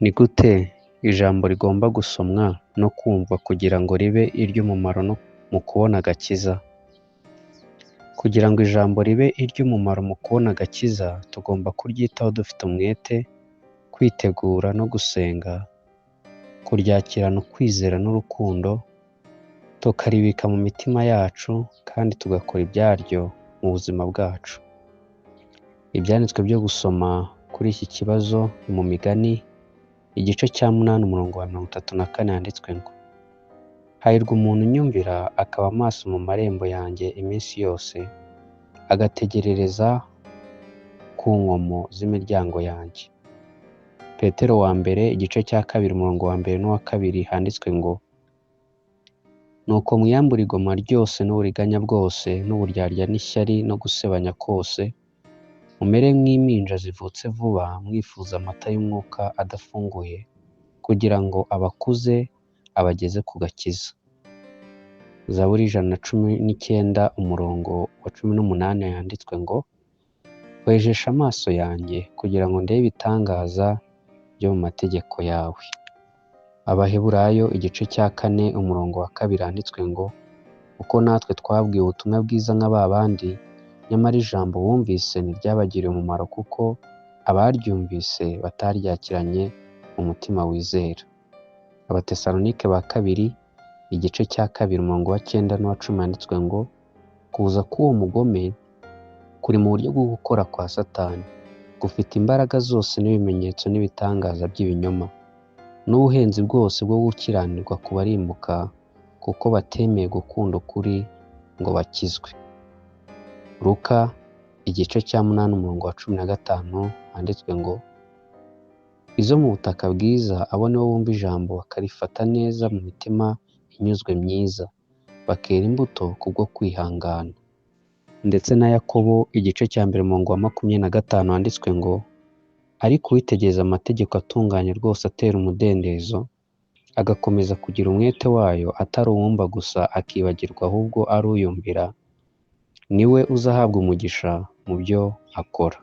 Ni gute ijambo rigomba gusomwa no kumvwa kugira ngo ribe iry'umumaro mu kubona agakiza? Kugira ngo ijambo ribe iry'umumaro mu kubona agakiza, tugomba kuryitaho dufite umwete, kwitegura no gusenga, kuryakirana ukwizera n'urukundo, tukaribika mu mitima yacu kandi tugakora ibyaryo mu buzima bwacu. Ibyanditswe byo gusoma kuri iki kibazo ni mu Migani, igice cya 8 umurongo wa 34 handitswe ngo: hahirwa umuntu unyumvira akaba maso mu marembo yanjye iminsi yose, agategerereza ku nkomo z'imiryango yanjye. Petero wa mbere igice cya 2 umurongo wa 1 n'uwa 2 handitswe ngo: nuko mwiyambure igoma ryose n'uburiganya bwose n'uburyarya n'ishyari no gusebanya kose, mumere nk'impinja zivutse vuba, mwifuza amata y'umwuka adafunguye, kugira ngo abakuze abageze ku gakiza. Zaburi 119 umurongo wa 18 yanditswe ngo: wejesha amaso yanjye kugira ngo ndebe ibitangaza byo mu mategeko yawe. Abaheburayo igice cya 4 umurongo wa 2 handitswe ngo: uko natwe twabwiwe ubutumwa bwiza nk'aba bandi, nyamara ijambo bumvise ntiryabagiriye umumaro kuko abaryumvise bataryakiranye umutima wizera. Abatesalonike ba kabiri igice cya 2 umurongo wa 9 n'uwa 10 handitswe ngo: kuza k'uwo mugome kuri mu buryo bwo gukora kwa Satani, gufite imbaraga zose n'ibimenyetso n'ibitangaza by'ibinyoma, n'ubuhenzi bwose bwo gukiranirwa kubarimbuka, kuko batemeye gukunda ukuri ngo bakizwe. Luka igice cya 8 umurongo wa 15 handitswe ngo: izo mu butaka bwiza abo nibo bumva ijambo bakarifata neza mu mitima inyuzwe myiza, bakera imbuto kubwo kwihangana. Ndetse na Yakobo igice cya 1 umurongo wa 25 handitswe ngo: ariko uwitegereza amategeko atunganye rwose atera umudendezo, agakomeza kugira umwete wayo, atari uwumva gusa akibagirwa ahubwo ari uyumvira, niwe uzahabwa umugisha mu byo akora.